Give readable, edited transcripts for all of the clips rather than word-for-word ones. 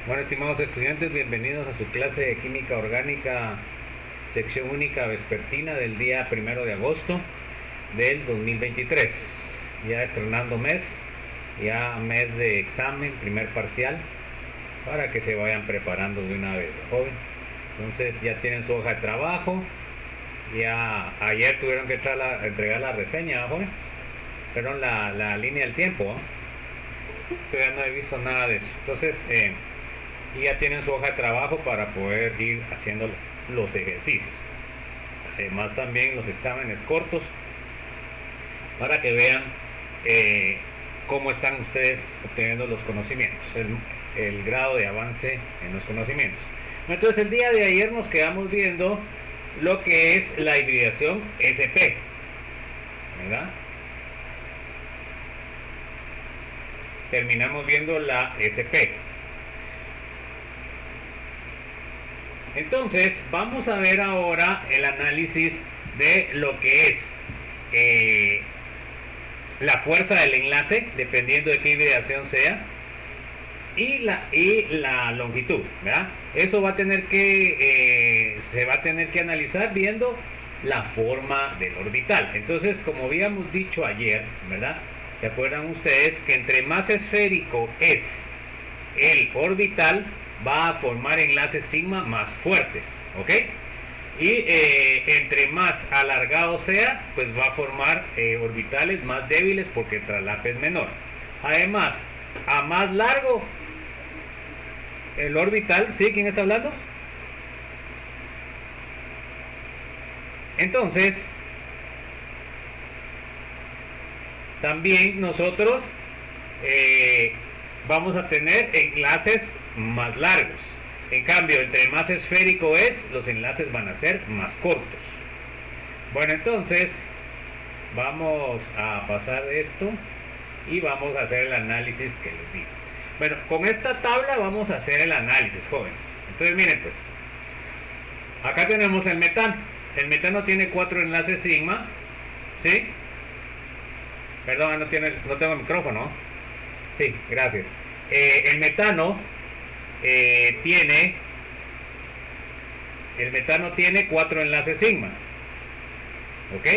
Bueno, estimados estudiantes, bienvenidos a su clase de Química Orgánica, sección única vespertina del día 1 de agosto del 2023. Ya estrenando mes, ya mes de examen, primer parcial, para que se vayan preparando de una vez, jóvenes. Entonces ya tienen su hoja de trabajo, ya ayer tuvieron que entregar la reseña, jóvenes, perdón, la línea del tiempo, ¿eh? Todavía no he visto nada de eso. Entonces, y ya tienen su hoja de trabajo para poder ir haciendo los ejercicios. Además también los exámenes cortos para que vean cómo están ustedes obteniendo los conocimientos, el grado de avance en los conocimientos. Entonces el día de ayer nos quedamos viendo lo que es la hibridación SP, ¿verdad? Terminamos viendo la SP. Entonces vamos a ver ahora el análisis de lo que es la fuerza del enlace, dependiendo de qué hibridación sea, y la longitud, ¿verdad? Eso va a tener que se va a tener que analizar viendo la forma del orbital. Entonces, como habíamos dicho ayer, ¿verdad? ¿Se acuerdan ustedes que entre más esférico es el orbital, va a formar enlaces sigma más fuertes, ¿ok? Y entre más alargado sea, pues va a formar orbitales más débiles porque el traslape es menor. Además, a más largo el orbital, ¿sí? ¿Quién está hablando? Entonces, también nosotros vamos a tener enlaces más largos. En cambio, entre más esférico es, los enlaces van a ser más cortos. Bueno, entonces vamos a pasar esto y vamos a hacer el análisis que les di. Bueno, con esta tabla vamos a hacer el análisis, jóvenes. Entonces miren pues, acá tenemos el metano. El metano tiene 4 enlaces sigma, ¿sí? Perdón, no tengo micrófono. Sí, gracias. El metano tiene 4 enlaces sigma, ¿ok?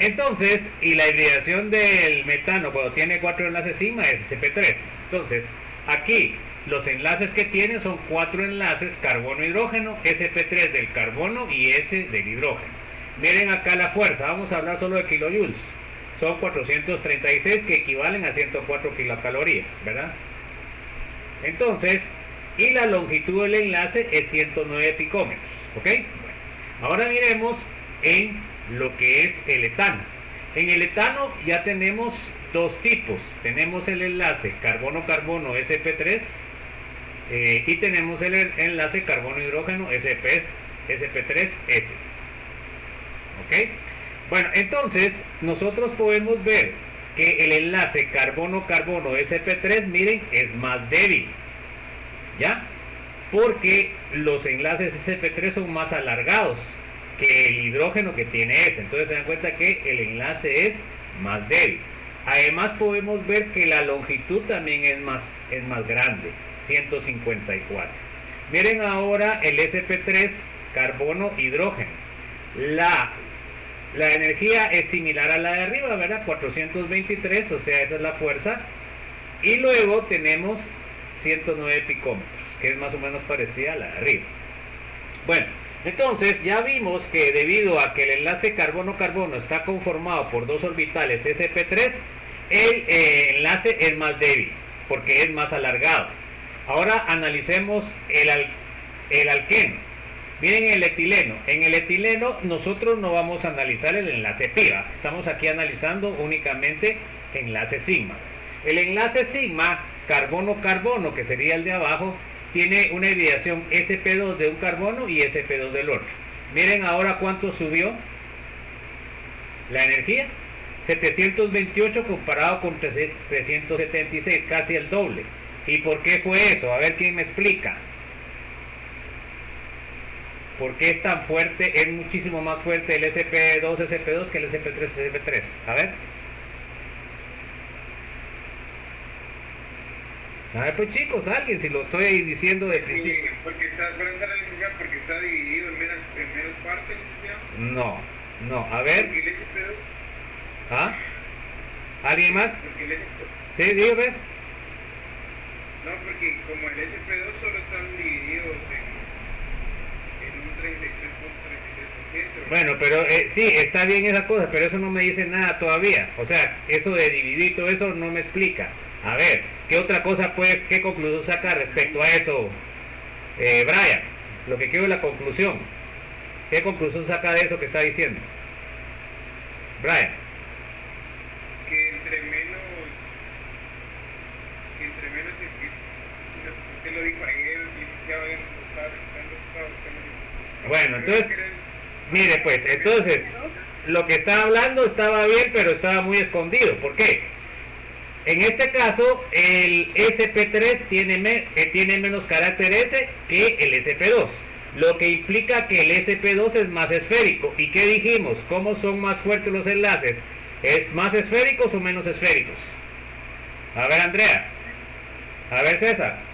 Entonces, y la hibridación del metano cuando tiene 4 enlaces sigma es sp3. Entonces, aquí los enlaces que tiene son 4 enlaces carbono-hidrógeno, sp3 del carbono y S del hidrógeno. Miren acá la fuerza, vamos a hablar solo de kilojoules. Son 436 que equivalen a 104 kilocalorías, ¿verdad? Entonces, y la longitud del enlace es 109 picómetros, ¿ok? Bueno, ahora miremos en lo que es el etano. En el etano ya tenemos dos tipos. Tenemos el enlace carbono-carbono sp3 y tenemos el enlace carbono-hidrógeno sp3s, ¿ok? Bueno, entonces nosotros podemos ver que el enlace carbono-carbono sp3, miren, es más débil, ¿ya? Porque los enlaces sp3 son más alargados que el hidrógeno que tiene S. Entonces se dan cuenta que el enlace es más débil. Además podemos ver que la longitud también es más grande, 154. Miren ahora el sp3 carbono-hidrógeno. La energía es similar a la de arriba, ¿verdad? 423, o sea, esa es la fuerza. Y luego tenemos 109 picómetros, que es más o menos parecida a la de arriba. Bueno, entonces ya vimos que debido a que el enlace carbono-carbono está conformado por dos orbitales sp3, el enlace es más débil, porque es más alargado. Ahora analicemos el alqueno. Miren el etileno. En el etileno nosotros no vamos a analizar el enlace pi, estamos aquí analizando únicamente enlace sigma. El enlace sigma carbono-carbono, que sería el de abajo, tiene una hibridación sp2 de un carbono y sp2 del otro. Miren ahora cuánto subió la energía, 728 comparado con 376, casi el doble. ¿Y por qué fue eso? A ver quién me explica. ¿Por qué es tan fuerte? Es muchísimo más fuerte el sp2 que el sp3 A ver. A ver, pues chicos, alguien, si lo estoy diciendo de principio. Porque está, por eso la licenciado, porque está dividido en menos partes, licenciado. No, no, a ver. Porque el SP2. ¿Ah? ¿Alguien más? Porque el SP2. Sí, dígame. No, porque como el SP2 solo están divididos en un 33.33%. Bueno, pero sí, está bien esa cosa, pero eso no me dice nada todavía. O sea, eso de dividir todo eso no me explica. A ver, ¿qué otra cosa pues, qué conclusión saca respecto a eso, Brian? Lo que quiero es la conclusión. ¿Qué conclusión saca de eso que está diciendo? Brian. Que entre menos usted lo dijo ayer, licenciado, estaba bueno, entonces, mire pues, entonces, lo que estaba hablando estaba bien, pero estaba muy escondido. ¿Por qué? En este caso, el SP3 tiene menos carácter S que el SP2, lo que implica que el SP2 es más esférico. ¿Y qué dijimos? ¿Cómo son más fuertes los enlaces? ¿Es más esféricos o menos esféricos? A ver, Andrea. A ver, César.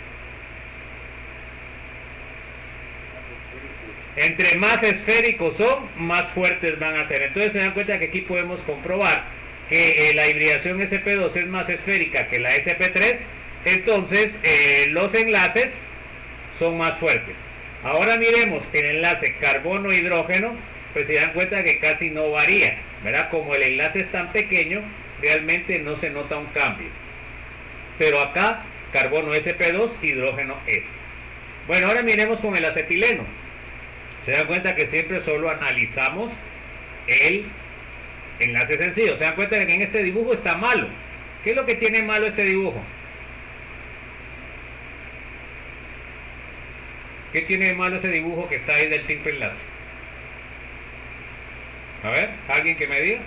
Entre más esféricos son, más fuertes van a ser. Entonces se dan cuenta que aquí podemos comprobar que la hibridación SP2 es más esférica que la SP3. Entonces los enlaces son más fuertes. Ahora miremos el enlace carbono-hidrógeno, pues se dan cuenta que casi no varía, ¿verdad? Como el enlace es tan pequeño, realmente no se nota un cambio. Pero acá, carbono SP2, hidrógeno S. Bueno, ahora miremos con el acetileno. Se dan cuenta que siempre solo analizamos el enlace sencillo. Se dan cuenta que en este dibujo está malo. ¿Qué es lo que tiene malo este dibujo? ¿Qué tiene de malo ese dibujo que está ahí del triple enlace? A ver, ¿alguien que me diga?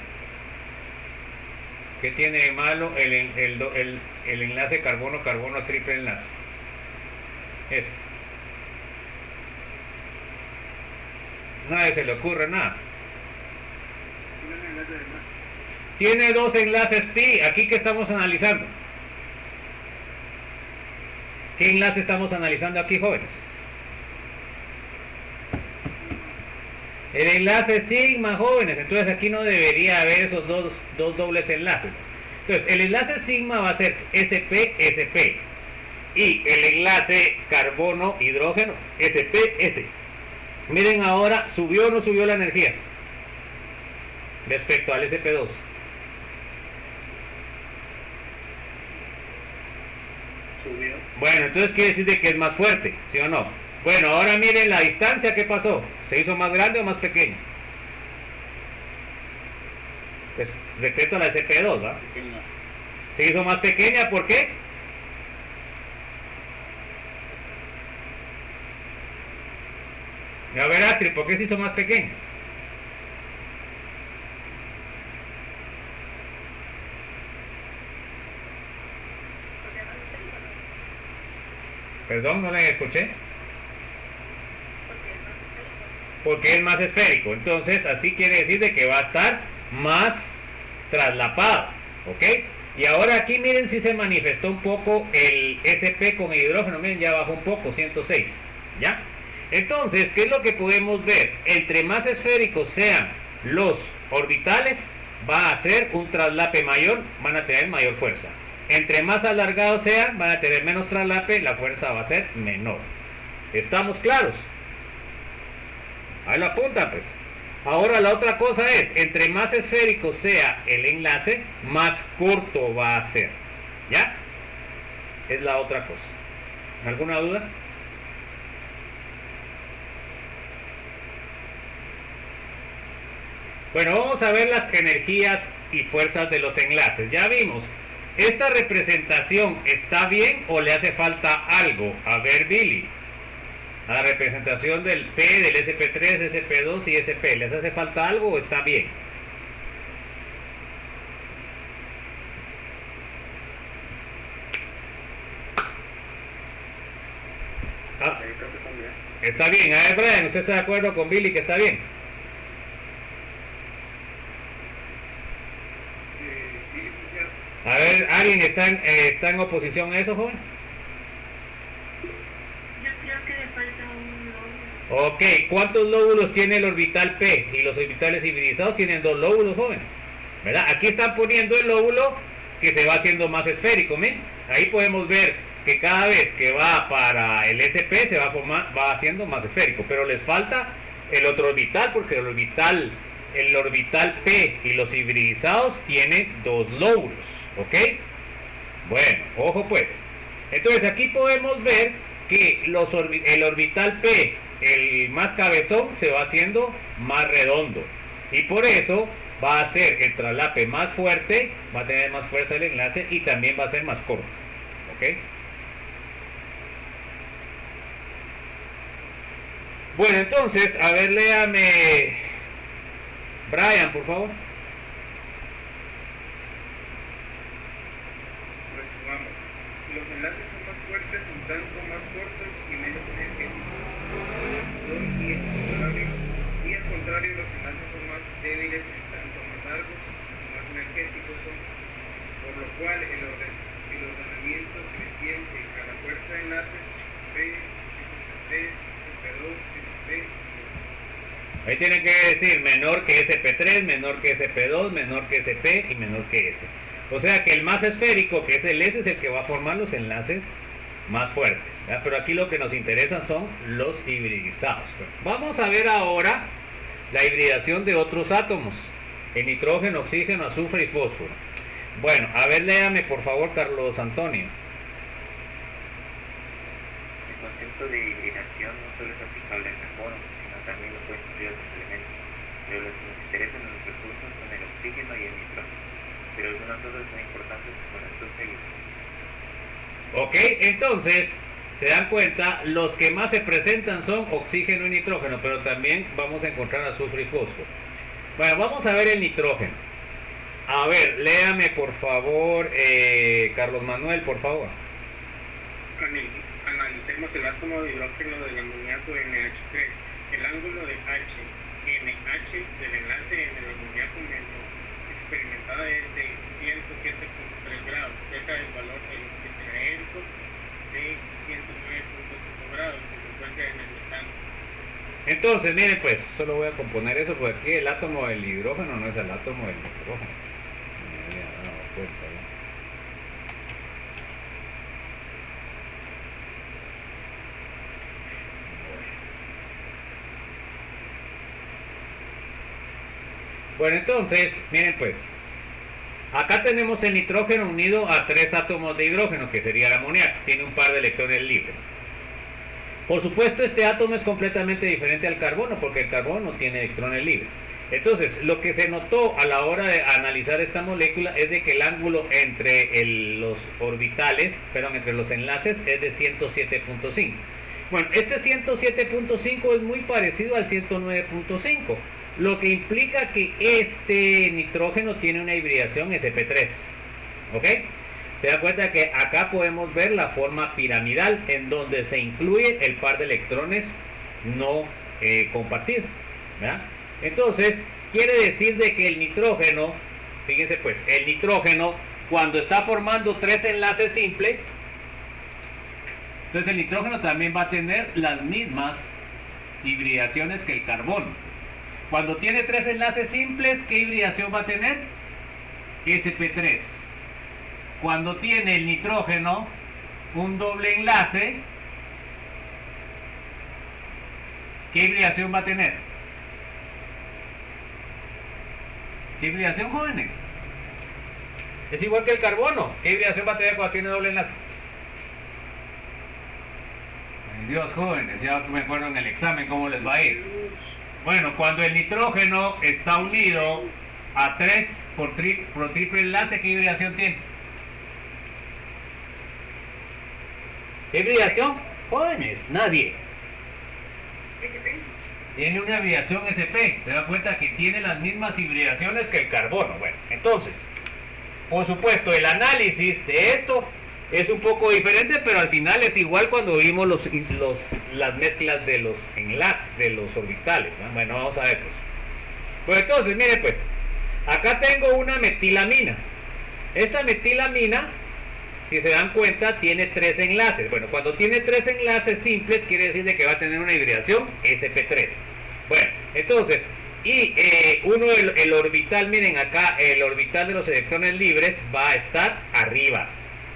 ¿Qué tiene de malo el enlace carbono-carbono triple enlace? Este. Nadie se le ocurre nada. Tiene dos enlaces pi. Aquí que estamos analizando. ¿Qué enlace estamos analizando aquí, jóvenes? El enlace sigma, jóvenes. Entonces aquí no debería haber esos dos dobles enlaces. Entonces el enlace sigma va a ser SP-SP. Y el enlace carbono-hidrógeno SP-S. Miren ahora, ¿subió o no subió la energía? Respecto al SP2. Subió. Bueno, entonces quiere decir de que es más fuerte, ¿sí o no? Bueno, ahora miren la distancia, ¿qué pasó? ¿Se hizo más grande o más pequeña? Pues, respecto a la SP2, ¿va? Pequeña. Se hizo más pequeña, ¿por qué? A ver, Astrid, ¿por qué se hizo más pequeña? Perdón, no la escuché. Porque es más esférico. Entonces, así quiere decir de que va a estar más traslapado. ¿Ok? Y ahora aquí miren si se manifestó un poco el SP con el hidrógeno. Miren, ya bajó un poco, 106. ¿Ya? Entonces, ¿qué es lo que podemos ver? Entre más esféricos sean los orbitales, va a ser un traslape mayor, van a tener mayor fuerza. Entre más alargados sean, van a tener menos traslape, la fuerza va a ser menor. ¿Estamos claros? Ahí lo apunta, pues. Ahora la otra cosa es, entre más esférico sea el enlace, más corto va a ser. ¿Ya? Es la otra cosa. ¿Alguna duda? Bueno, vamos a ver las energías y fuerzas de los enlaces. Ya vimos, ¿esta representación está bien o le hace falta algo? A ver, Billy. A la representación del P, del SP3, SP2 y SP. ¿Les hace falta algo o está bien? Ah, está bien. A ver, Brian, ¿usted está de acuerdo con Billy que está bien? A ver, ¿alguien está en oposición a eso, joven? Yo creo que le falta un lóbulo. Ok, ¿cuántos lóbulos tiene el orbital P? Y los orbitales hibridizados tienen 2 lóbulos, jóvenes. ¿Verdad? Aquí están poniendo el lóbulo que se va haciendo más esférico, ¿ven? Ahí podemos ver que cada vez que va para el SP se va haciendo más esférico, pero les falta el otro orbital, porque el orbital P y los hibridizados tienen 2 lóbulos, ¿ok? Bueno, ojo pues. Entonces aquí podemos ver que el orbital P, el más cabezón, se va haciendo más redondo, y por eso va a ser el traslape más fuerte, va a tener más fuerza el enlace y también va a ser más corto, ¿ok? Bueno, entonces, a ver, léame Brian, por favor. Resumamos. Si los enlaces son más fuertes, son tanto más cortos y menos energéticos. Y al contrario, los enlaces son más débiles en tanto más largos y más energéticos son. Por lo cual, el ordenamiento creciente a la fuerza de enlaces P, SP, SP2, SP y Ahí tiene que decir menor que SP3, menor que SP2, menor que SP y menor que S. O sea que el más esférico, que es el S, es el que va a formar los enlaces más fuertes, ¿verdad? Pero aquí lo que nos interesa son los hibridizados. Vamos a ver ahora la hibridación de otros átomos, el nitrógeno, oxígeno, azufre y fósforo. Bueno, a ver, léame por favor, Carlos Antonio. El concepto de hibridación no solo es aplicable al carbono, sino también lo pueden sufrir otros elementos, pero los que nos interesan en los recursos son el oxígeno y el nitrógeno, pero algunos otros son importantes como el azufre y el fósforo. Ok, entonces, se dan cuenta, los que más se presentan son oxígeno y nitrógeno, pero también vamos a encontrar azufre y fósforo. Bueno, vamos a ver el nitrógeno. A ver, léame por favor, Carlos Manuel, por favor. Analicemos el átomo de hidrógeno del amoníaco NH3. El ángulo de NH del enlace en el amoníaco experimentado es de 107.3 grados, cerca del valor genérico de 109.5 grados que se encuentra en el metano. Entonces, miren pues, solo voy a componer eso porque aquí el átomo del hidrógeno no es el átomo del nitrógeno. Me había dado cuenta, ¿no? Bueno, entonces, miren pues, acá tenemos el nitrógeno unido a 3 átomos de hidrógeno, que sería el amoníaco, tiene un par de electrones libres. Por supuesto, este átomo es completamente diferente al carbono, porque el carbono no tiene electrones libres. Entonces, lo que se notó a la hora de analizar esta molécula es de que el ángulo entre los orbitales, entre los enlaces, es de 107.5. Bueno, este 107.5 es muy parecido al 109.5, lo que implica que este nitrógeno tiene una hibridación sp3. ¿Ok? Se da cuenta que acá podemos ver la forma piramidal en donde se incluye el par de electrones no compartido, ¿verdad? Entonces, quiere decir de que el nitrógeno, fíjense pues, el nitrógeno cuando está formando 3 enlaces simples, entonces el nitrógeno también va a tener las mismas hibridaciones que el carbono. Cuando tiene 3 enlaces simples, ¿qué hibridación va a tener? sp3. Cuando tiene el nitrógeno un doble enlace, ¿qué hibridación va a tener? ¿Qué hibridación, jóvenes? Es igual que el carbono. ¿Qué hibridación va a tener cuando tiene doble enlace? Ay, Dios, jóvenes, ya me acuerdo en el examen cómo les va a ir. Bueno, cuando el nitrógeno está unido a 3 por triple enlace, ¿qué hibridación tiene? ¿Qué hibridación? Jóvenes, nadie. SP. Tiene una hibridación SP. Se da cuenta que tiene las mismas hibridaciones que el carbono. Bueno, entonces, por supuesto, el análisis de esto es un poco diferente, pero al final es igual cuando vimos las mezclas de los enlaces, de los orbitales, ¿no? Bueno, vamos a ver pues. Pues entonces, miren pues, acá tengo una metilamina. Esta metilamina si se dan cuenta, tiene 3 enlaces. Bueno, cuando tiene 3 enlaces simples, quiere decir de que va a tener una hibridación sp3. Bueno, entonces, y el orbital, miren acá, el orbital de los electrones libres va a estar arriba.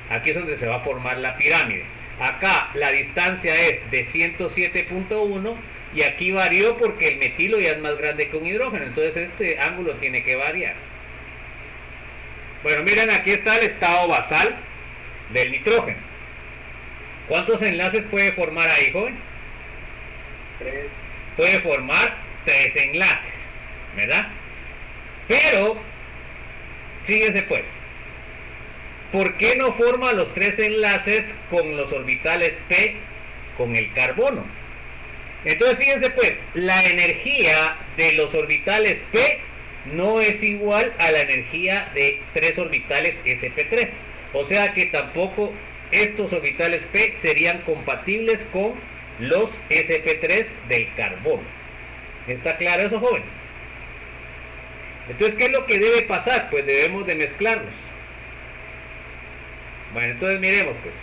Aquí es donde se va a formar la pirámide. Acá la distancia es de 107.1 y aquí varió porque el metilo ya es más grande que un hidrógeno, entonces este ángulo tiene que variar. Bueno, miren, aquí está el estado basal del nitrógeno. ¿Cuántos enlaces puede formar ahí, joven? 3. Puede formar 3 enlaces, ¿verdad? Pero, fíjense pues, ¿por qué no forma los 3 enlaces con los orbitales P con el carbono? Entonces fíjense pues, la energía de los orbitales P no es igual a la energía de 3 orbitales sp3. O sea que tampoco estos orbitales P serían compatibles con los sp3 del carbono. ¿Está claro eso, jóvenes? Entonces, ¿qué es lo que debe pasar? Pues debemos de mezclarlos. Bueno, entonces miremos pues.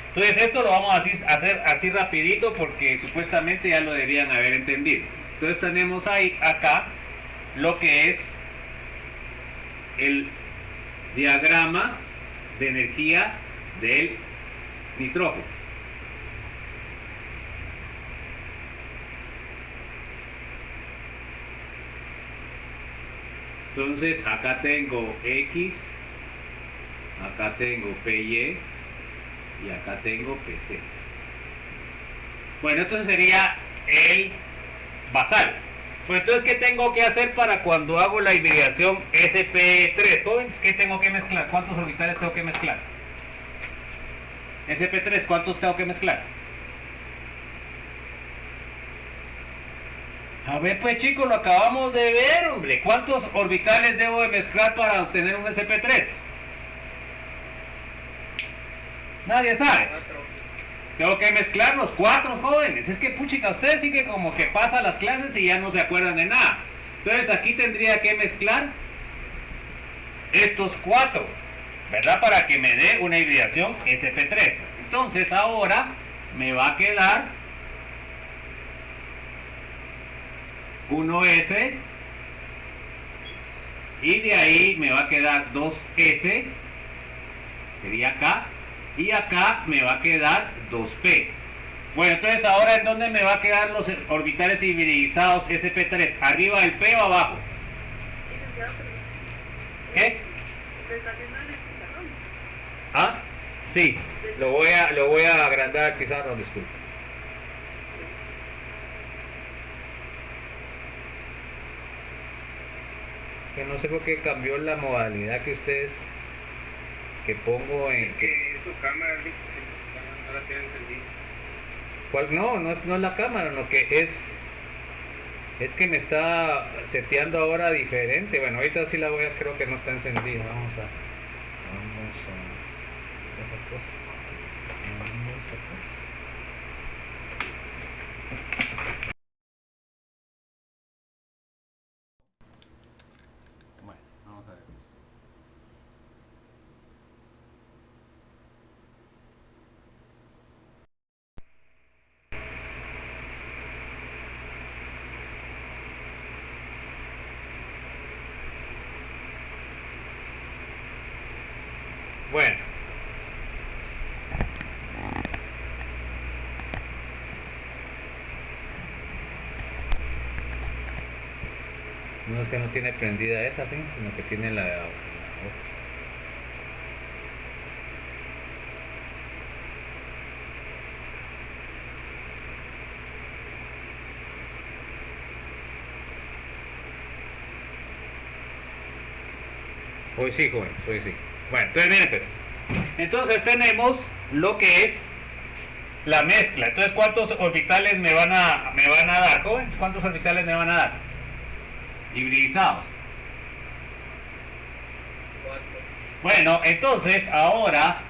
Entonces esto lo vamos a hacer así rapidito porque supuestamente ya lo deberían haber entendido. Entonces tenemos ahí acá lo que es el diagrama de energía del nitrógeno. Entonces acá tengo X, acá tengo PY y acá tengo PC. Bueno, entonces sería el basal. Pues entonces, ¿qué tengo que hacer para cuando hago la hibridación sp3, jóvenes? ¿Qué tengo que mezclar? ¿Cuántos orbitales tengo que mezclar? sp3, ¿cuántos tengo que mezclar? A ver pues chicos, lo acabamos de ver, hombre. ¿Cuántos orbitales debo de mezclar para obtener un sp3? Nadie sabe. 4. Tengo que mezclar los 4, jóvenes. Es que puchica, ustedes sí que como que pasan las clases y ya no se acuerdan de nada. Entonces aquí tendría que mezclar estos 4, ¿verdad? Para que me dé una hibridación sp3. Entonces ahora me va a quedar 1s y de ahí me va a quedar 2s, sería acá. Y acá me va a quedar 2p. Bueno, entonces ahora ¿en dónde me va a quedar los orbitales hibridizados sp3? ¿Arriba del p o abajo? ¿Qué? ¿Ah? Sí, lo voy a agrandar el pizarrón, disculpe. Que no sé por qué cambió la modalidad que ustedes que pongo en Que su cámara no la tiene encendida. ¿Cuál? No es la cámara, no, que es que me está seteando ahora diferente. Bueno, ahorita sí la voy a, creo que no está encendida. Vamos a esa cosa. Bueno, vamos a ver pues. Bueno, no es que no tiene prendida esa, ¿sí? Sino que tiene la otra. Hoy sí, jóvenes, hoy sí. Bueno, entonces miren pues. Entonces tenemos lo que es la mezcla. Entonces, ¿cuántos orbitales me van a dar, jóvenes? ¿Cuántos orbitales me van a dar? Hibridizados. 4. Bueno, entonces ahora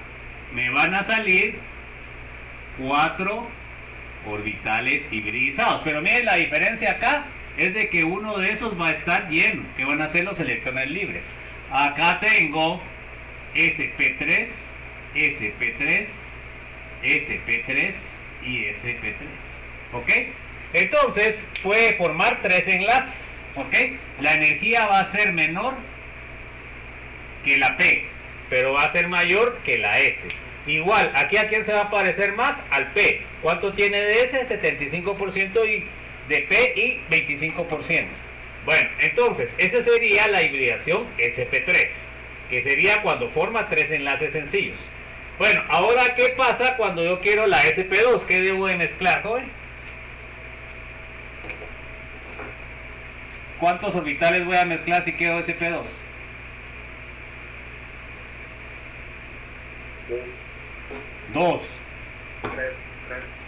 me van a salir 4 orbitales hibridizados. Pero miren, la diferencia acá es de que uno de esos va a estar lleno, que van a ser los electrones libres. Acá tengo sp3, sp3, sp3 y sp3. ¿Ok? Entonces puede formar tres enlaces. ¿Ok? La energía va a ser menor que la P, pero va a ser mayor que la S. Igual, aquí a quién se va a parecer más, al P. ¿Cuánto tiene de S? 75% y de P y 25%. Bueno, entonces, esa sería la hibridación sp3, que sería cuando forma tres enlaces sencillos. Bueno, ahora, ¿qué pasa cuando yo quiero la sp2? ¿Qué debo de mezclar, joven? ¿Cuántos orbitales voy a mezclar si quiero sp2? Dos.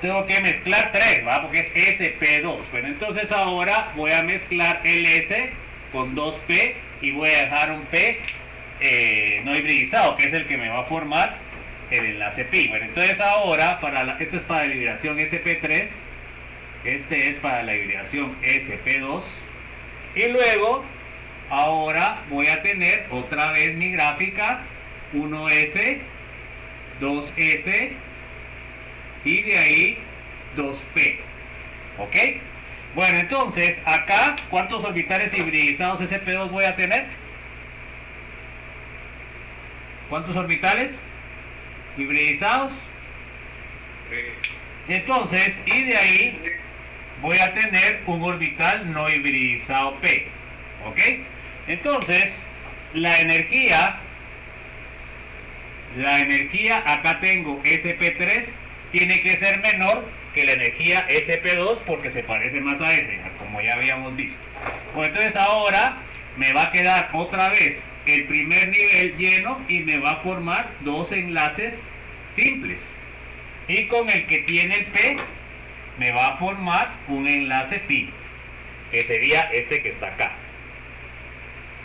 Tengo que mezclar 3, ¿va? Porque es sp2. Pero entonces ahora voy a mezclar el S con 2p y voy a dejar un p no hibridizado, que es el que me va a formar el enlace pi. Bueno, entonces ahora, esto es para la hibridación sp3, este es para la hibridación sp2, y luego, ahora voy a tener otra vez mi gráfica, 1s, 2s, y de ahí 2p. ¿Ok? Bueno, entonces, acá, ¿cuántos orbitales hibridizados sp2 voy a tener? ¿Cuántos orbitales hibridizados? Entonces, y de ahí voy a tener un orbital no hibridizado p. ¿Ok? Entonces, la energía, acá tengo sp3, tiene que ser menor que la energía sp2 porque se parece más a S, como ya habíamos visto. Pues entonces ahora me va a quedar otra vez el primer nivel lleno y me va a formar dos enlaces simples. Y con el que tiene el P me va a formar un enlace pi, que sería este que está acá.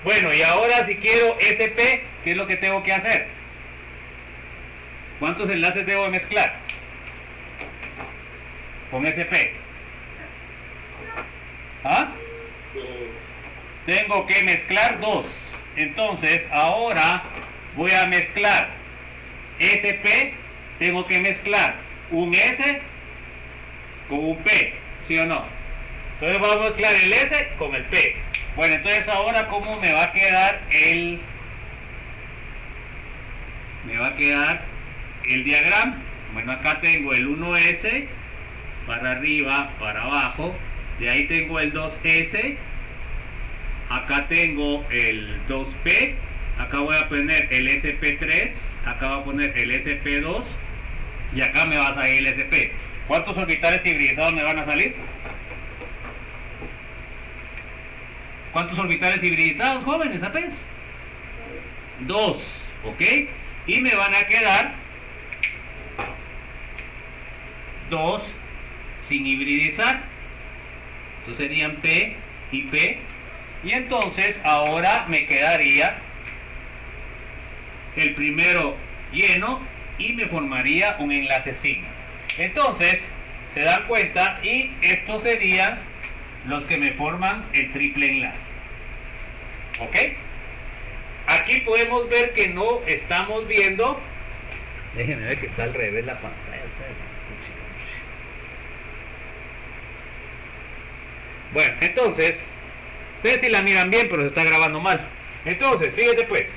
Bueno, y ahora si quiero SP, ¿qué es lo que tengo que hacer? ¿Cuántos enlaces debo de mezclar con SP? ¿Ah? Tengo que mezclar dos. Entonces ahora voy a mezclar SP, tengo que mezclar un S con un P, ¿sí o no? Entonces vamos a mezclar el S con el P. Bueno, entonces ahora ¿cómo me va a quedar el diagrama? Bueno, acá tengo el 1S para arriba, para abajo, de ahí tengo el 2S, acá tengo el 2P, acá voy a poner el SP3, acá voy a poner el SP2 y acá me va a salir el SP. ¿Cuántos orbitales hibridizados me van a salir? ¿Cuántos orbitales hibridizados, jóvenes, apenas? Dos, ¿ok? Y me van a quedar dos sin hibridizar. Entonces serían P y P. Y entonces ahora me quedaría el primero lleno y me formaría un enlace sigma. Entonces, se dan cuenta, y estos serían los que me forman el triple enlace. ¿Ok? Aquí podemos ver que no estamos viendo. Déjenme ver que está al revés la pantalla. Bueno, entonces, ustedes sí la miran bien, pero se está grabando mal. Entonces, fíjense pues.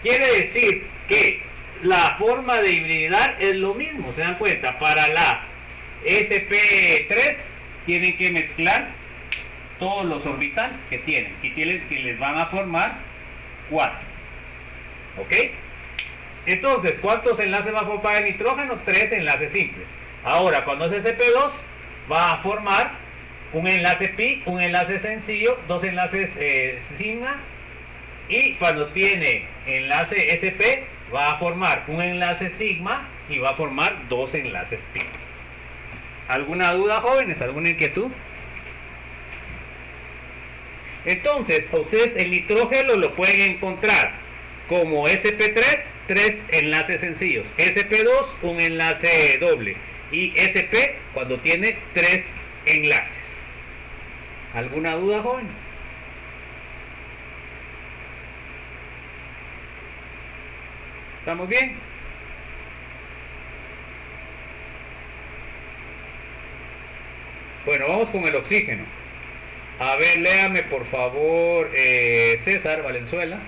Quiere decir que la forma de hibridar es lo mismo, ¿se dan cuenta? Para la SP3 tienen que mezclar todos los orbitales que tienen y que les van a formar 4. ¿Ok? Entonces, ¿cuántos enlaces va a formar el nitrógeno? 3 enlaces simples. Ahora, cuando es SP2, va a formar un enlace pi, un enlace sencillo, dos enlaces sigma, y cuando tiene enlace SP, va a formar un enlace sigma y va a formar dos enlaces pi. ¿Alguna duda, jóvenes? ¿Alguna inquietud? Entonces, a ustedes el nitrógeno lo pueden encontrar como SP3, 3 enlaces sencillos, SP2, un enlace doble, y SP cuando tiene 3 enlaces. ¿Alguna duda, jóvenes? ¿Estamos bien? Bueno, vamos con el oxígeno. A ver, léame por favor, César Valenzuela.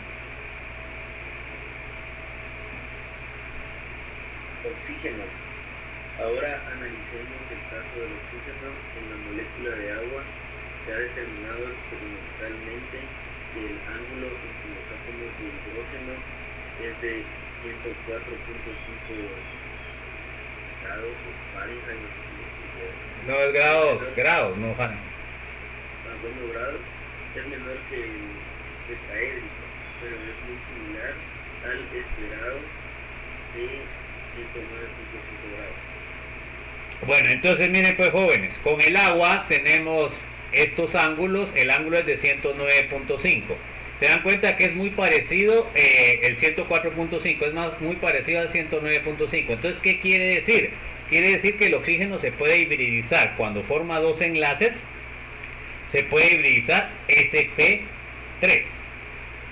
Oxígeno. Ahora analicemos el caso del oxígeno en la molécula de agua. Se ha determinado experimentalmente que el ángulo entre los átomos de hidrógeno es de 104.5 grados o Fahrenheit. No es grados, no Fahrenheit. Bueno, grados es menor que el tetraédrico, pero es muy similar al esperado de 109.5 grados. Bueno, entonces miren pues jóvenes, con el agua tenemos estos ángulos, el ángulo es de 109.5. Se dan cuenta que es muy parecido, el 104.5 es muy parecido al 109.5. Entonces, ¿qué quiere decir? Quiere decir que el oxígeno se puede hibridizar cuando forma dos enlaces. Se puede hibridizar sp3.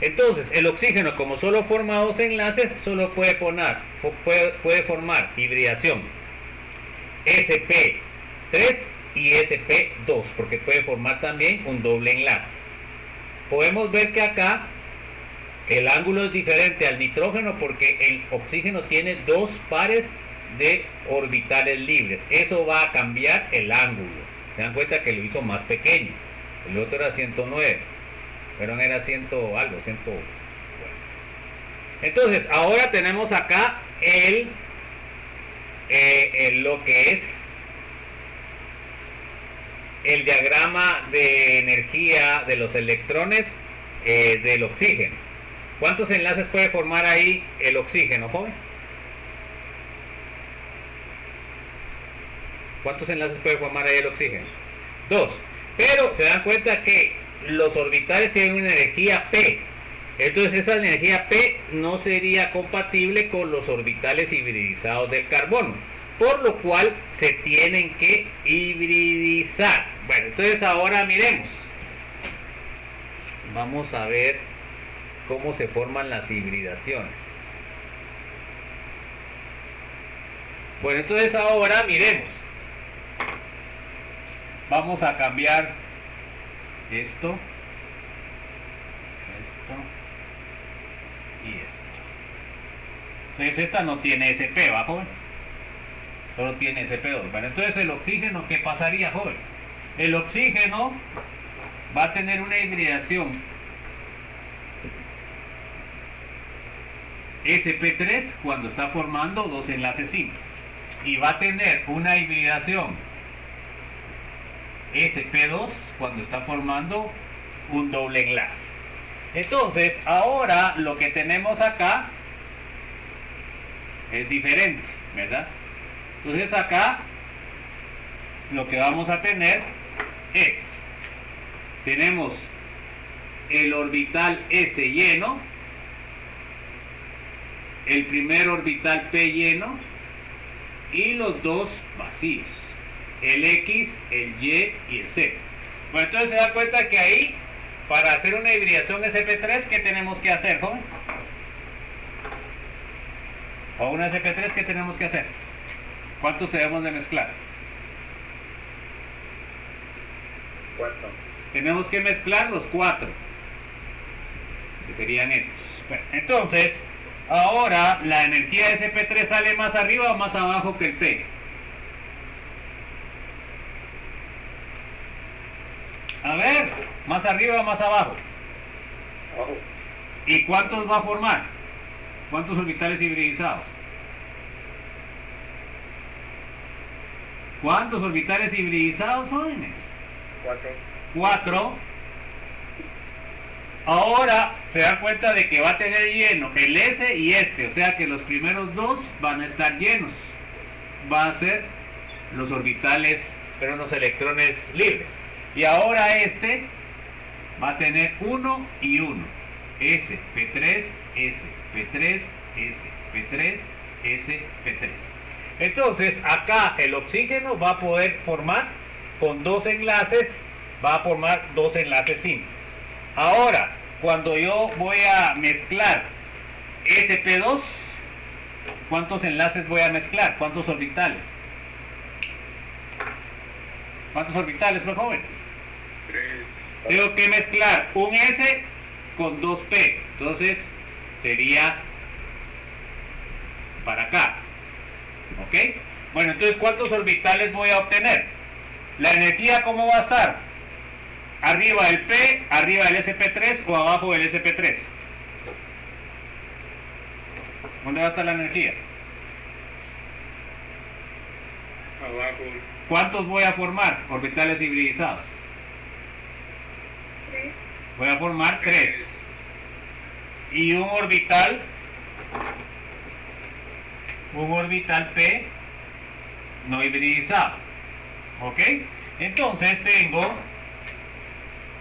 Entonces, el oxígeno, como solo forma dos enlaces, solo puede formar hibridación sp3 y sp2, porque puede formar también un doble enlace. Podemos ver que acá el ángulo es diferente al nitrógeno porque el oxígeno tiene dos pares de orbitales libres. Eso va a cambiar el ángulo. Se dan cuenta que lo hizo más pequeño. El otro era 109, pero era 100 algo, 100. Bueno. Entonces, ahora tenemos acá lo que es el diagrama de energía de los electrones del oxígeno. ¿Cuántos enlaces puede formar ahí el oxígeno, joven? ¿Cuántos enlaces puede formar ahí el oxígeno? 2. Pero se dan cuenta que los orbitales tienen una energía P. Entonces esa energía P no sería compatible con los orbitales hibridizados del carbono, por lo cual se tienen que hibridizar. Bueno, entonces ahora miremos. Vamos a ver cómo se forman las hibridaciones. Bueno, entonces ahora miremos. Vamos a cambiar esto y esto. Entonces esta no tiene SP, ¿va, joven? Solo tiene SP2. Bueno, entonces el oxígeno, ¿qué pasaría, jóvenes? El oxígeno va a tener una hibridación sp3 cuando está formando dos enlaces simples, y va a tener una hibridación sp2 cuando está formando un doble enlace. Entonces ahora lo que tenemos acá es diferente, ¿verdad? Entonces acá lo que vamos a tener es, tenemos el orbital S lleno, el primer orbital P lleno y los dos vacíos, el X, el Y y el Z. Bueno, entonces se da cuenta que ahí, para hacer una hibridación sp3, ¿qué tenemos que hacer, joven? O una sp3, ¿qué tenemos que hacer? ¿Cuántos debemos de mezclar? 4. Tenemos que mezclar los 4, que serían estos. Bueno, entonces, ahora la energía de sp3 sale más arriba o más abajo que el P. A ver, más arriba o más abajo. Abajo. ¿Y cuántos va a formar? ¿Cuántos orbitales hibridizados? ¿Cuántos orbitales hibridizados, jóvenes? 4. 4. Ahora se dan cuenta de que va a tener lleno el S y este, o sea que los primeros dos van a estar llenos. Va a ser los orbitales, pero los electrones libres. Y ahora este va a tener 1 y 1. S, P3, S, P3, S, P3, S, P3. Entonces acá el oxígeno va a poder formar con dos enlaces, va a formar dos enlaces simples. Ahora, cuando yo voy a mezclar sp2 ¿cuántos enlaces voy a mezclar? ¿Cuántos orbitales? ¿Cuántos orbitales, pues, jóvenes? 3. Tengo que mezclar un S con 2P. Entonces sería para acá. ¿Ok? Bueno, entonces, ¿cuántos orbitales voy a obtener? La energía, ¿cómo va a estar? Arriba del P, arriba del SP3 o abajo del SP3. ¿Dónde va a estar la energía? Abajo. ¿Cuántos voy a formar? Orbitales hibridizados. 3. Voy a formar 3. Y un orbital P no hibridizado. ¿Ok? Entonces tengo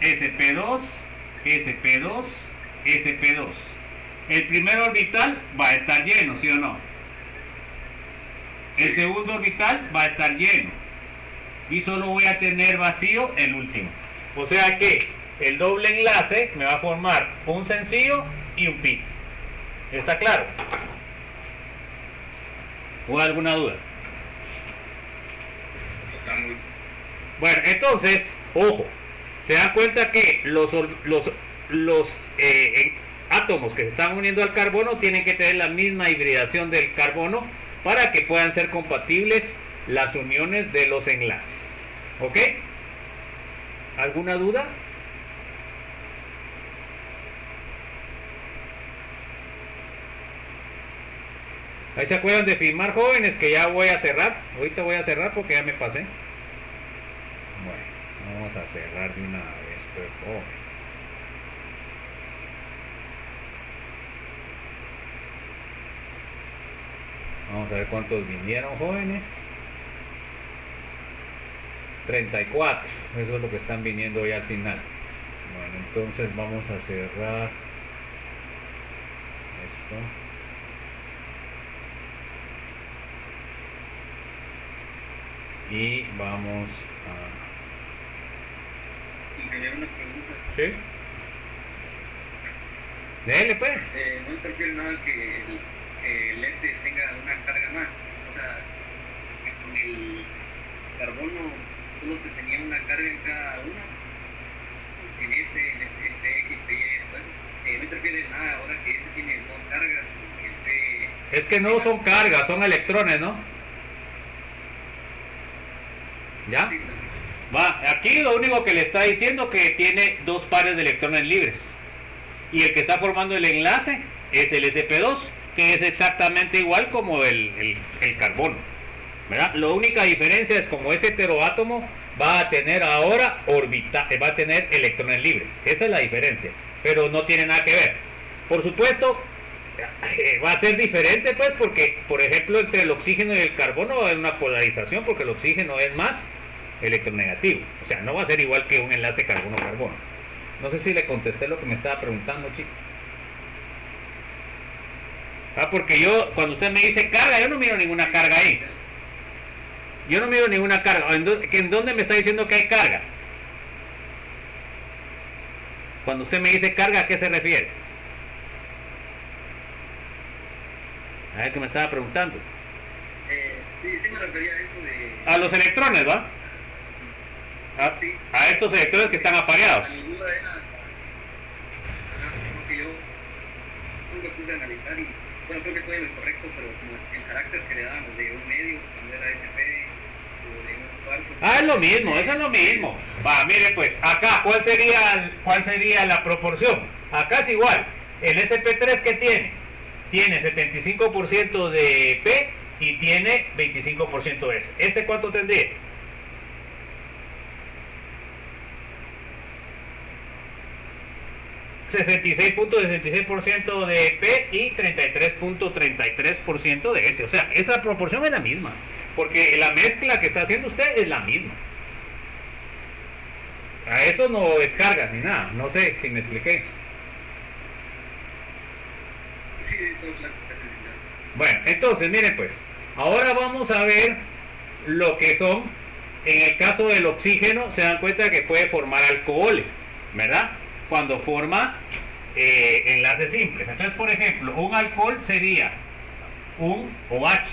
SP2, SP2, SP2. El primer orbital va a estar lleno, ¿sí o no? El segundo orbital va a estar lleno. Y solo voy a tener vacío el último. O sea que el doble enlace me va a formar un sencillo y un pi. ¿Está claro? ¿O alguna duda? Está muy... Bueno, entonces, ojo, se dan cuenta que los átomos que se están uniendo al carbono tienen que tener la misma hibridación del carbono para que puedan ser compatibles las uniones de los enlaces. ¿Ok? ¿Alguna duda? Ahí se acuerdan de firmar, jóvenes, que ya voy a cerrar. Ahorita voy a cerrar porque ya me pasé. Bueno, vamos a cerrar de una vez, pues, jóvenes. Vamos a ver cuántos vinieron, jóvenes. 34. Eso es lo que están viniendo hoy al final. Bueno, entonces vamos a cerrar esto. Y vamos a... Ingeniero, una pregunta. ¿Sí? Dele, pues. No interfiere nada que el S tenga una carga más. O sea, con el carbono solo se tenía una carga en cada uno. En S, en X, P, Y, entonces, no interfiere nada ahora que S tiene dos cargas. Que P... Es que no son cargas, son electrones, ¿no? ¿Ya? Sí, Va, aquí lo único que le está diciendo que tiene dos pares de electrones libres. Y el que está formando el enlace es el SP2, que es exactamente igual como el carbono. ¿Verdad? La única diferencia es como es heteroátomo, va a tener ahora va a tener electrones libres. Esa es la diferencia. Pero no tiene nada que ver. Por supuesto, va a ser diferente, pues, porque, por ejemplo, entre el oxígeno y el carbono va a haber una polarización, porque el oxígeno es más electronegativo. O sea, no va a ser igual que un enlace carbono-carbono. No sé si le contesté lo que me estaba preguntando, chicos. Porque yo, cuando usted me dice carga, yo no miro ninguna carga ahí. Yo no miro ninguna carga. ¿En dónde me está diciendo que hay carga? Cuando usted me dice carga, ¿a qué se refiere? A ver, que me estaba preguntando. sí me refería a eso de... A los electrones, ¿va? Sí. A estos electrones que están apareados. Mi duda era... porque yo me puse a analizar y... Bueno, creo que estoy en lo correcto, pero como el carácter que le dábamos de un medio cuando era SP o de un cuarto... Es lo mismo, eso es lo mismo. Va, mire pues, acá, ¿cuál sería la proporción? Acá es igual. El SP3 que tiene 75% de P y tiene 25% de S. ¿Este cuánto tendría? .66% de P y 33.33% de S. O sea, esa proporción es la misma. Porque la mezcla que está haciendo usted es la misma. A eso no es carga ni nada. No sé si me expliqué. Sí, todo claro. Bueno, entonces, miren pues. Ahora vamos a ver lo que son. En el caso del oxígeno, se dan cuenta que puede formar alcoholes, ¿verdad? Cuando forma enlaces simples. Entonces, por ejemplo, un alcohol sería un OH.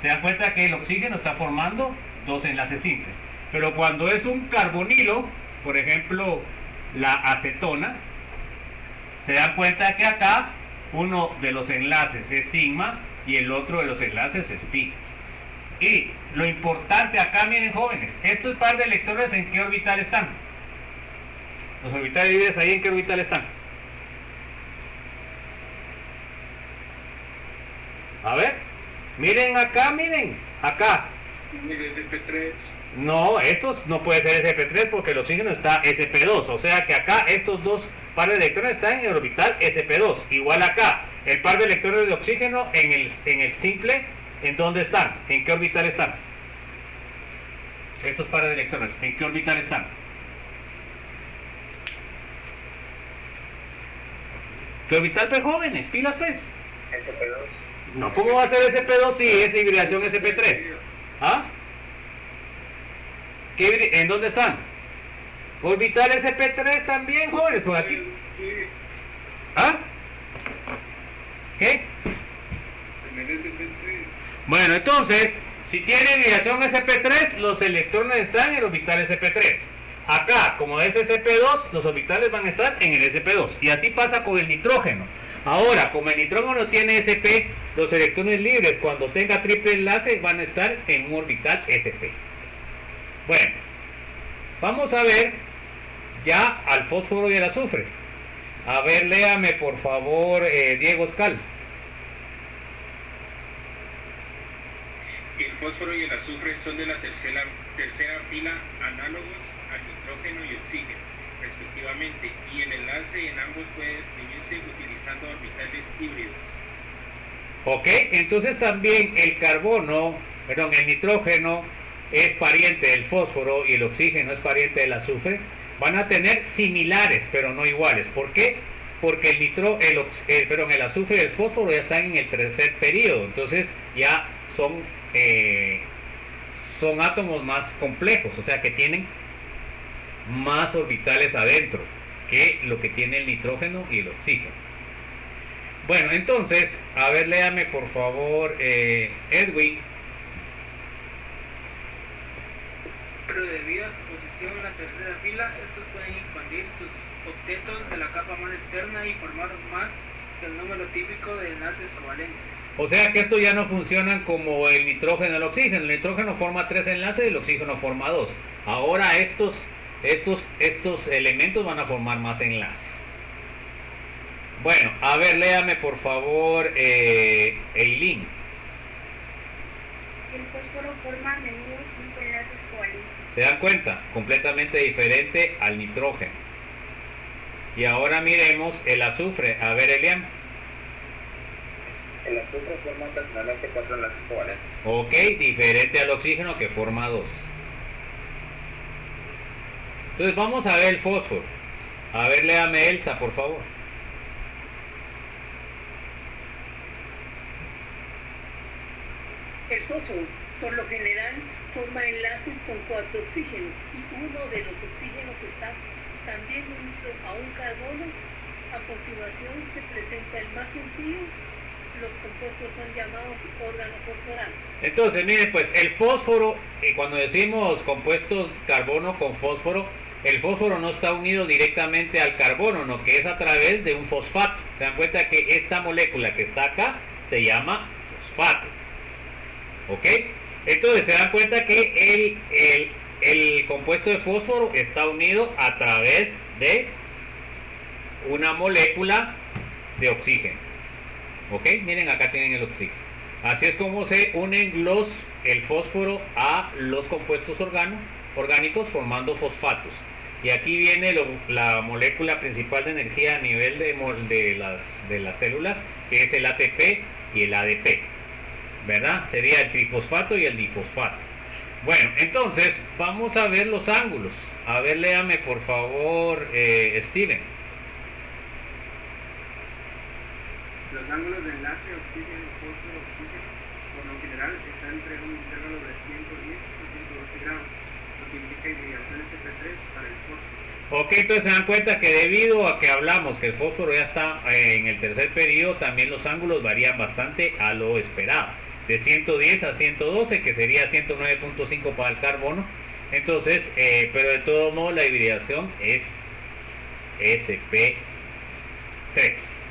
Se dan cuenta que el oxígeno está formando dos enlaces simples. Pero cuando es un carbonilo, por ejemplo, la acetona, se dan cuenta que acá uno de los enlaces es sigma y el otro de los enlaces es pi. Y lo importante acá, miren jóvenes, estos par de electrones, ¿en qué orbital están? Los orbitales libres ahí, ¿en qué orbital están? A ver, miren acá, miren, acá. SP3. No, estos no puede ser SP3 porque el oxígeno está SP2, o sea que acá estos dos pares de electrones están en el orbital SP2, igual acá, el par de electrones de oxígeno en el simple, ¿en dónde están? ¿En qué orbital están? Estos pares de electrones, ¿en qué orbital están? ¿Qué orbital, pues jóvenes? Pilas pues. SP2. No, ¿cómo va a ser SP2 si es hibridación SP3? ¿Ah? ¿En dónde están? Orbital SP3 también, jóvenes, por aquí. ¿Ah? ¿Qué? Bueno, entonces, si tiene hibridación SP3, los electrones están en el orbital SP3. Acá, como es SP2, los orbitales van a estar en el SP2. Y así pasa con el nitrógeno. Ahora, como el nitrógeno tiene SP, los electrones libres, cuando tenga triple enlace, van a estar en un orbital SP. Bueno, vamos a ver ya al fósforo y el azufre. A ver, léame por favor, Diego Escal. El fósforo y el azufre son de la tercera fila análogos al nitrógeno y oxígeno, respectivamente, y el enlace en ambos puede describirse utilizando orbitales híbridos. Ok, entonces también el nitrógeno es pariente del fósforo y el oxígeno es pariente del azufre. Van a tener similares, pero no iguales. ¿Por qué? Porque el azufre y el fósforo ya están en el tercer periodo, entonces ya son átomos más complejos, o sea que tienen más orbitales adentro que lo que tiene el nitrógeno y el oxígeno. Bueno, entonces, a ver, léame por favor, Edwin. Pero debido a su posición en la tercera fila, estos pueden expandir sus octetos de la capa más externa y formar más que el número típico de enlaces covalentes. O sea que estos ya no funcionan como el nitrógeno y el oxígeno. El nitrógeno forma 3 enlaces y el oxígeno forma 2. Ahora estos elementos van a formar más enlaces. Bueno, a ver, léame por favor, Eileen. El fósforo forma a menudo 5 enlaces covalentes. ¿Se dan cuenta? Completamente diferente al nitrógeno. Y ahora miremos el azufre. A ver, Elian. El azufre forma ocasionalmente 4 enlaces covalentes. Ok, diferente al oxígeno que forma 2. Entonces vamos a ver el fósforo. A ver, léame Elsa, por favor. El fósforo, por lo general, forma enlaces con 4 oxígenos y uno de los oxígenos está también unido a un carbono. A continuación se presenta el más sencillo. Los compuestos son llamados organofosforados. Entonces, miren, pues el fósforo, cuando decimos compuestos carbono con fósforo, el fósforo no está unido directamente al carbono, no, que es a través de un fosfato. Se dan cuenta que esta molécula que está acá se llama fosfato. ¿Ok? Entonces se dan cuenta que el compuesto de fósforo está unido a través de una molécula de oxígeno. ¿Ok? Miren, acá tienen el oxígeno. Así es como se unen el fósforo a los compuestos orgánicos formando fosfatos. Y aquí viene la molécula principal de energía a nivel de las células, que es el ATP y el ADP. ¿Verdad? Sería el trifosfato y el difosfato. Bueno, entonces vamos a ver los ángulos. A ver, léame por favor, Steven. Los ángulos de enlace oxígeno, fósforo, oxígeno, por lo general están entre un intervalo de 110 a 112 grados, lo que indica hibridación SP3 para el fósforo. Ok, entonces se dan cuenta que debido a que hablamos que el fósforo ya está en el tercer periodo, también los ángulos varían bastante a lo esperado. De 110 a 112, que sería 109.5 para el carbono. Entonces, pero de todo modo la hibridación es sp3.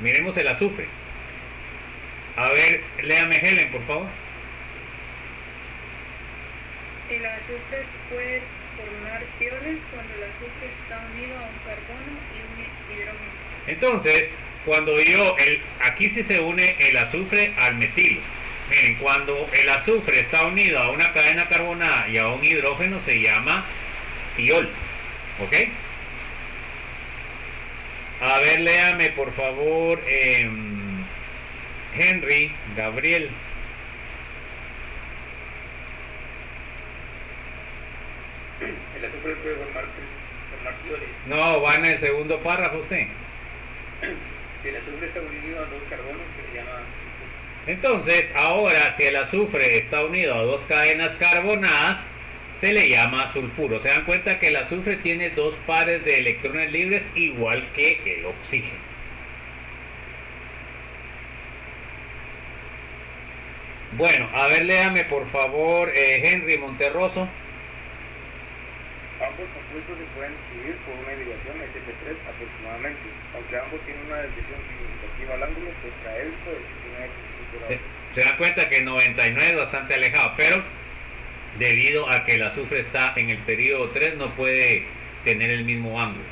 Miremos el azufre. A ver, léame Helen, por favor. El azufre puede formar tioles cuando el azufre está unido a un carbono y un hidrógeno. Entonces, cuando aquí sí se une el azufre al metilo. Miren, cuando el azufre está unido a una cadena carbonada y a un hidrógeno se llama tiol. ¿Ok? A ver, léame por favor Henry, Gabriel. El azufre puede formar tioles. No, va en el segundo párrafo usted. Si el azufre está unido a dos carbonos, se llama. Entonces, ahora, si el azufre está unido a dos cadenas carbonadas, se le llama sulfuro. Se dan cuenta que el azufre tiene dos pares de electrones libres, igual que el oxígeno. Bueno, a ver, léame por favor Henry Monterroso. Ambos compuestos se pueden escribir por una hibridación sp3 aproximadamente, aunque ambos tienen una desviación significativa al ángulo tetraédrico de 79.5 grados. Se dan cuenta que 99 es bastante alejado, pero debido a que el azufre está en el periodo 3 no puede tener el mismo ángulo.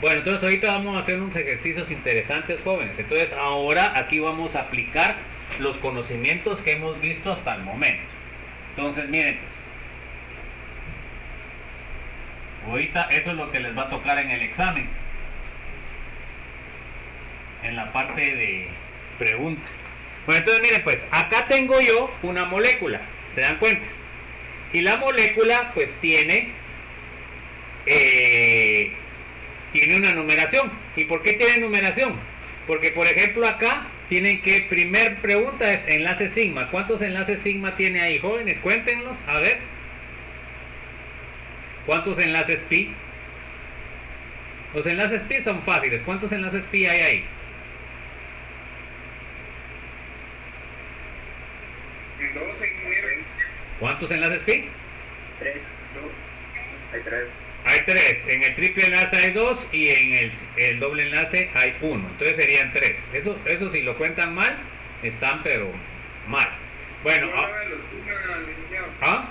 Bueno, entonces ahorita vamos a hacer unos ejercicios interesantes, jóvenes. Entonces ahora aquí vamos a aplicar los conocimientos que hemos visto hasta el momento. Entonces miren, pues, ahorita eso es lo que les va a tocar en el examen, en la parte de preguntas. Bueno, entonces miren, pues acá tengo yo una molécula, ¿se dan cuenta? Y la molécula pues tiene una numeración. ¿Y por qué tiene numeración? Porque por ejemplo acá tienen que, primer pregunta es enlace sigma. ¿Cuántos enlaces sigma tiene ahí, jóvenes? Cuéntenlos, a ver. ¿Cuántos enlaces pi? Los enlaces pi son fáciles. ¿Cuántos enlaces pi hay ahí? 12, ingeniero. ¿Cuántos enlaces pi? 3, 2, hay 3. Hay 3. En el triple enlace hay 2 y en el doble enlace hay 1. Entonces serían 3. Eso si lo cuentan mal, están pero mal. Bueno. No hablaba de los sigma, licenciado. ¿Ah?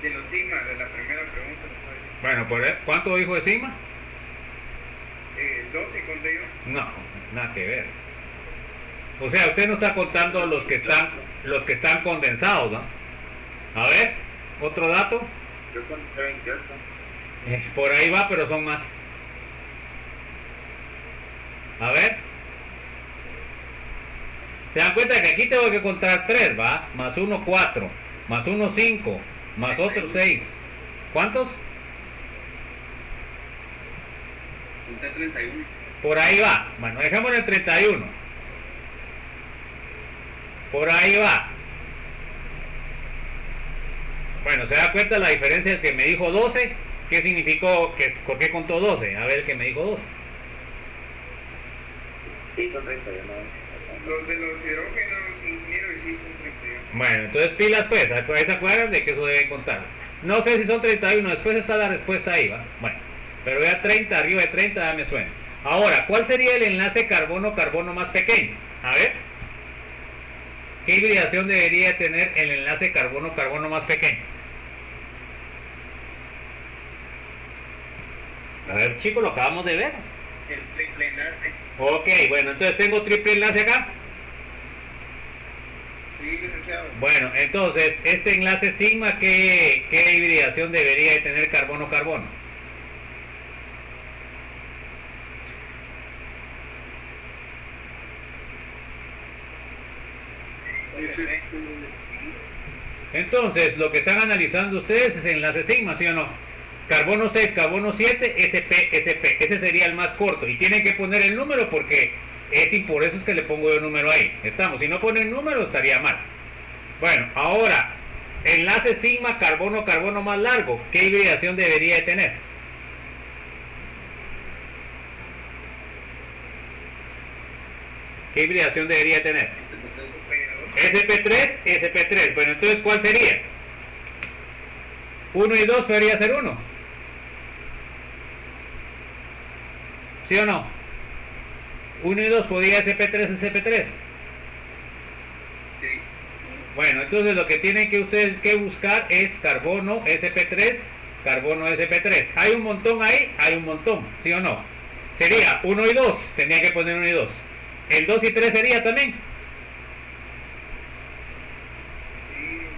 De los sigma, de la primera pregunta. Bueno, ¿cuánto dijo de sigma? 12, conté yo. No, nada que ver. O sea, usted no está contando los que están condensados, ¿no? A ver, otro dato. Yo conté 28. Por ahí va, pero son más. A ver. Se dan cuenta que aquí tengo que contar 3, ¿va? Más 1, 4. Más 1, 5. Más otro 6. ¿Cuántos? Conté 31. Por ahí va. Bueno, dejémoslo en 31. Por ahí va. Bueno, ¿se da cuenta la diferencia del que me dijo 12? ¿Qué significó? ¿Por qué contó 12? A ver el que me dijo 12. Sí, son 31. Los de los hidrógenos, ingeniero, y sí son 31. Bueno, entonces pilas pues, ahí se acuerdan de que eso deben contar. No sé si son 31, después está la respuesta ahí, ¿va? Bueno, pero ya 30, arriba de 30 ya me suena. Ahora, ¿cuál sería el enlace carbono-carbono más pequeño? A ver. ¿Qué hibridación debería tener el enlace carbono-carbono más pequeño? A ver, chicos, lo acabamos de ver. El triple enlace. Ok, bueno, entonces tengo triple enlace acá. Sí, licenciado. Bueno, entonces, este enlace sigma, ¿qué hibridación debería de tener carbono-carbono? Entonces, lo que están analizando ustedes es enlace sigma, ¿sí o no? Carbono 6, carbono 7, SP, SP. Ese sería el más corto. Y tienen que poner el número porque por eso es que le pongo yo el número ahí. Estamos. Si no ponen número estaría mal. Bueno, ahora, enlace sigma carbono-carbono más largo, ¿qué hibridación debería de tener? ¿Qué hibridación debería de tener? SP3, SP3. Bueno, entonces, ¿cuál sería? 1 y 2 podría ser 1. ¿Sí o no? 1 y 2 podría SP3, SP3. Sí. Bueno, entonces lo que tienen que ustedes que buscar es carbono SP3, carbono SP3. ¿Hay un montón ahí? Hay un montón, ¿sí o no? Sería 1 y 2, tendría que poner 1 y 2. ¿El 2 y 3 sería también?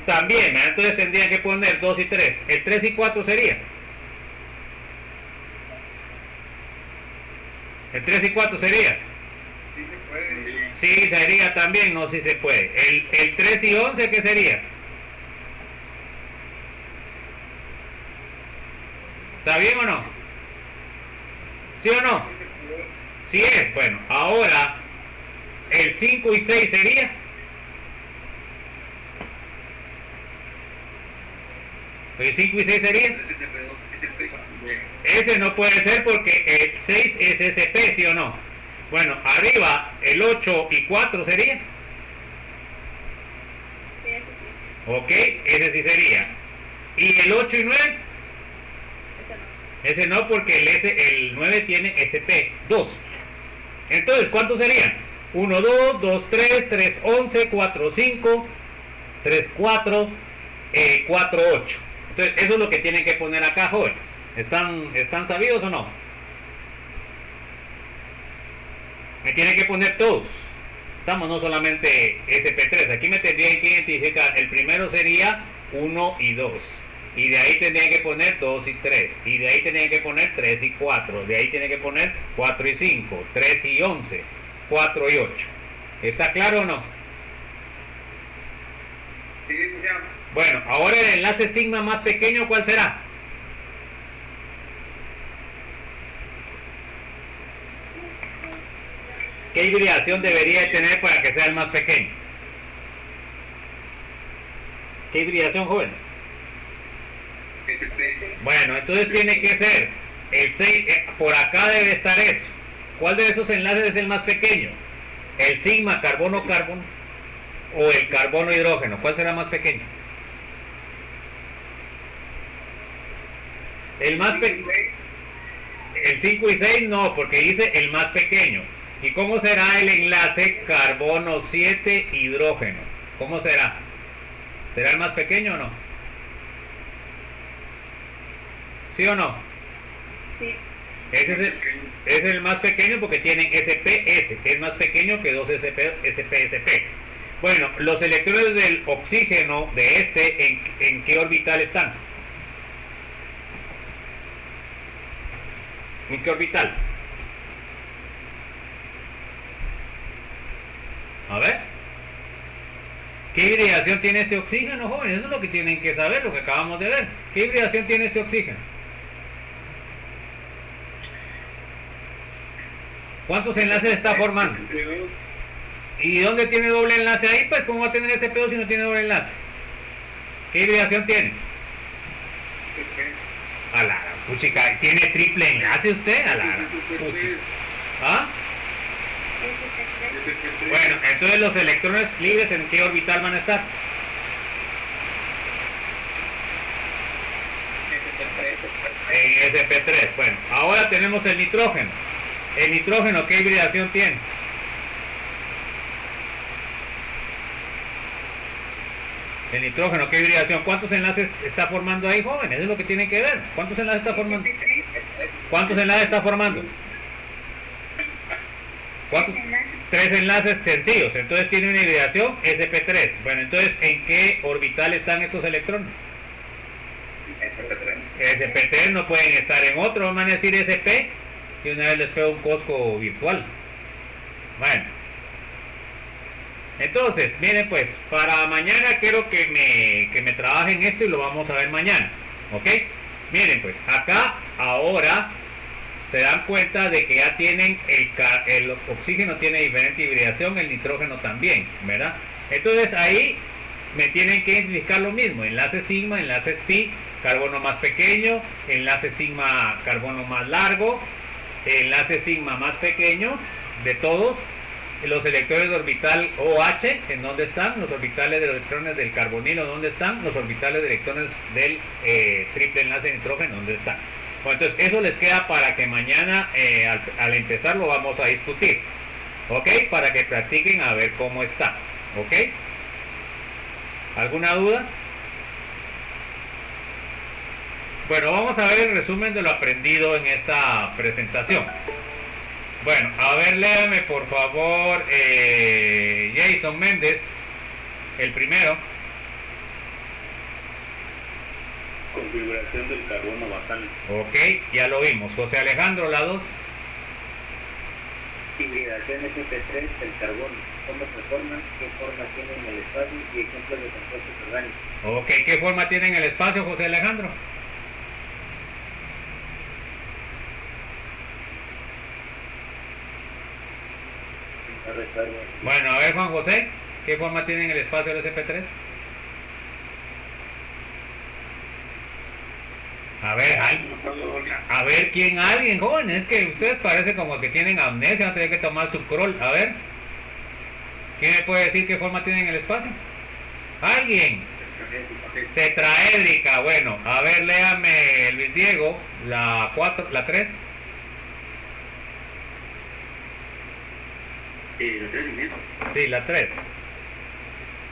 También, ¿verdad? Entonces tendría que poner 2 y 3. ¿El 3 y 4 sería? ¿El 3 y 4 sería? Sí se puede. Sí, sería también, no, sí se puede. ¿El 3 y 11 qué sería? ¿Está bien o no? ¿Sí o no? Sí es, bueno, ahora el 5 y 6 sería. ¿El 5 y 6 sería? Ese no puede ser porque el 6 es SP, ¿sí o no? Bueno, arriba el 8 y 4 sería. Sí, ese sí. Ok, ese sí sería. ¿Y el 8 y 9? Ese no. Ese no, porque el 9 tiene SP2. Entonces, ¿cuántos serían? 1, 2, 2, 3, 3, 11, 4, 5, 3, 4, 4, 8. Entonces, eso es lo que tienen que poner acá, jóvenes. ¿Están sabidos o no? Me tienen que poner todos. Estamos no solamente SP3. Aquí me tendrían que identificar. El primero sería 1 y 2. Y de ahí tendrían que poner 2 y 3. Y de ahí tendrían que poner 3 y 4. De ahí tienen que poner 4 y 5. 3 y 11. 4 y 8. ¿Está claro o no? Sí, ya. Bueno, ahora el enlace sigma más pequeño, ¿cuál será? ¿Qué hibridación debería de tener para que sea el más pequeño? ¿Qué hibridación, jóvenes? SP. Bueno, entonces tiene que ser el 6, por acá debe estar eso. ¿Cuál de esos enlaces es el más pequeño? ¿El sigma carbono-carbono o el carbono-hidrógeno? ¿Cuál será más pequeño? El más pequeño. El 5 y 6 no, porque dice el más pequeño. ¿Y cómo será el enlace carbono 7 hidrógeno? ¿Cómo será? ¿Será el más pequeño o no? ¿Sí o no? Sí. Ese es el más pequeño porque tienen SPS, que es más pequeño que 2 SP. Bueno, los electrones del oxígeno de este, ¿en qué orbital están? ¿En qué orbital? A ver. ¿Qué hibridación tiene este oxígeno, jóvenes? Eso es lo que tienen que saber, lo que acabamos de ver. ¿Qué hibridación tiene este oxígeno? ¿Cuántos enlaces está formando? ¿Y dónde tiene doble enlace ahí? Pues, ¿cómo va a tener SP2 si no tiene doble enlace? ¿Qué hibridación tiene? A la puchica, ¿tiene triple enlace usted? A la puchica. ¿Ah? SP3. Bueno, entonces los electrones libres, ¿en qué orbital van a estar? En SP3. Bueno, ahora tenemos el nitrógeno. ¿El nitrógeno qué hibridación tiene? El nitrógeno, ¿qué hibridación? ¿Cuántos enlaces está formando ahí, jóvenes? Es lo que tienen que ver. ¿Cuántos enlaces está formando? ¿Cuántos enlaces está formando? ¿Cuántos? 3 enlaces sencillos. Entonces tiene una hibridación SP3. Bueno, entonces, ¿en qué orbital están estos electrones? SP3 no pueden estar en otro. Van a decir SP y una vez les pego un cosco virtual. Bueno. Entonces, miren pues, para mañana quiero que me trabajen esto y lo vamos a ver mañana, ¿ok? Miren pues, acá ahora se dan cuenta de que ya tienen el oxígeno tiene diferente hibridación, el nitrógeno también, ¿verdad? Entonces ahí me tienen que identificar lo mismo, enlace sigma, enlaces pi, carbono más pequeño, enlace sigma, carbono más largo, enlace sigma más pequeño de todos, los electrones de orbital OH, ¿en dónde están? Los orbitales de electrones del carbonilo, ¿dónde están? Los orbitales de electrones del triple enlace de nitrógeno, ¿dónde están? Bueno, entonces eso les queda para que mañana al empezar lo vamos a discutir, ¿ok? Para que practiquen a ver cómo está, ¿ok? ¿Alguna duda? Bueno, vamos a ver el resumen de lo aprendido en esta presentación. Bueno, a ver, léame por favor Jason Méndez, el primero. Configuración del carbono basal. Ok, ya lo vimos. José Alejandro, la 2. Hibridación sp3 del carbono. ¿Cómo se forman? ¿Qué forma tienen en el espacio? Y ejemplos de compuestos orgánicos. Ok, ¿qué forma tiene en el espacio, José Alejandro? Bueno, a ver, Juan José, ¿qué forma tiene en el espacio el sp3? A ver quién, alguien, jóvenes, es que ustedes parece como que tienen amnesia, no tienen que tomar su scroll. A ver, ¿quién me puede decir qué forma tiene en el espacio? ¿Alguien? Tetraédrica. Bueno, a ver, léame, Luis Diego, la 4, la 3. La 3 también. Sí, la 3.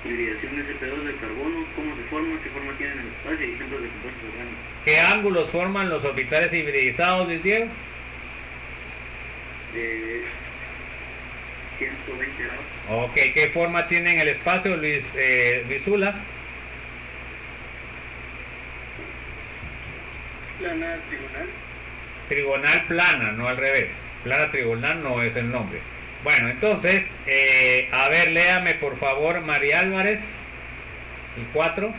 Hibridación sp2 del carbono, ¿cómo se forma? ¿Qué forma tiene en el espacio? Y ejemplos de compuestos orgánicos. ¿Qué ángulos forman los orbitales hibridizados, Luis Diego? 120 grados. Ok, ¿qué forma tiene en el espacio, Luis Zula? Plana trigonal. Trigonal plana, no al revés. Plana trigonal no es el nombre. Bueno, entonces, a ver, léame por favor María Álvarez, el 4.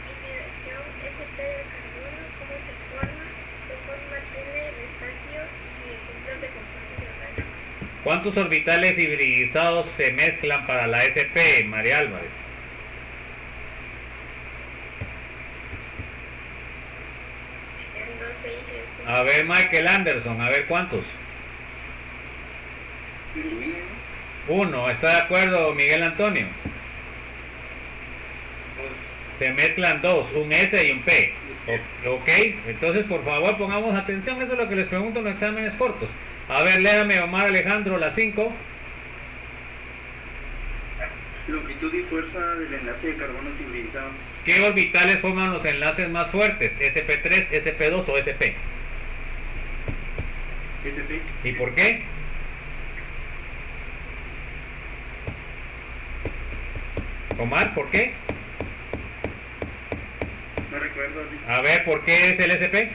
Hibridación sp del carbono, ¿cómo se forma? ¿Qué forma tiene el espacio? Y ejemplos de compuestos orgánicos. ¿Cuántos orbitales hibridizados se mezclan para la sp, María Álvarez? A ver, Michael Anderson, a ver cuántos. 1, ¿está de acuerdo Miguel Antonio? Se mezclan 2, un S y un P. Ok, entonces por favor pongamos atención, eso es lo que les pregunto en los exámenes cortos. A ver, léame Omar Alejandro, la 5. Longitud y fuerza del enlace de carbonos hibridizados. ¿Qué orbitales forman los enlaces más fuertes? ¿SP3, SP2 o SP? SP. ¿Y por qué? Omar, ¿por qué? No recuerdo. A ver, ¿por qué es el SP?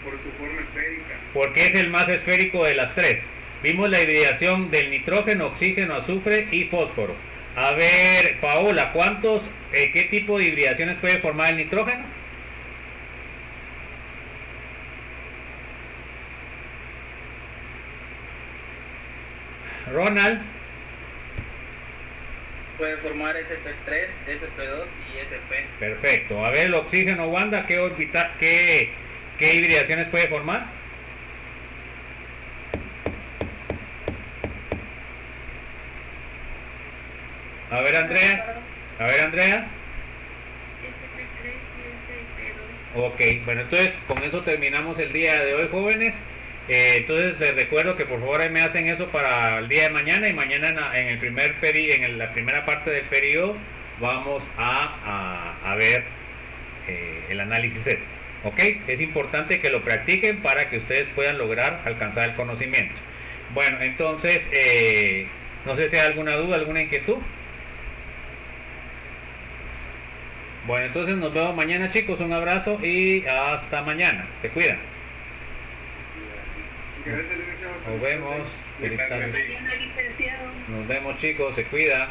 Por su forma esférica. Porque es el más esférico de las tres. Vimos la hibridación del nitrógeno, oxígeno, azufre y fósforo. A ver, Paola, ¿qué tipo de hibridaciones puede formar el nitrógeno? Ronald. Puede formar SP3, SP2 y SP. Perfecto. A ver, el oxígeno, Wanda, ¿qué hibridaciones puede formar? A ver, Andrea. SP3 y SP2. Ok, bueno, entonces con eso terminamos el día de hoy, jóvenes. Entonces les recuerdo que por favor ahí me hacen eso para el día de mañana, y mañana en la primera parte del periodo vamos a ver el análisis este. Ok, es importante que lo practiquen para que ustedes puedan lograr alcanzar el conocimiento. Bueno, entonces no sé si hay alguna duda, alguna inquietud. Bueno, entonces nos vemos mañana, chicos. Un abrazo y hasta mañana. Se cuidan. Gracias, licenciado. Nos vemos. Feliz tarde. Mañana, licenciado. Nos vemos, chicos. Se cuida.